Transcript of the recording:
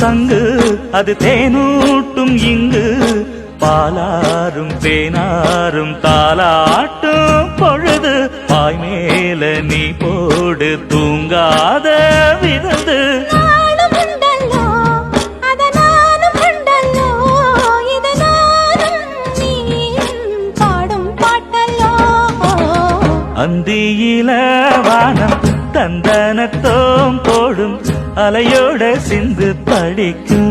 சங்கு அது தேனூட்டும் இங்கு பாலாரும் தேனாரும் தாலாட்டும் பொழுது பாய் மேல நீ போடு தூங்காத விருந்து அந்தியில வானம் தந்தனத்தோம் போடும் அலையோட சிந்து படிக்கும்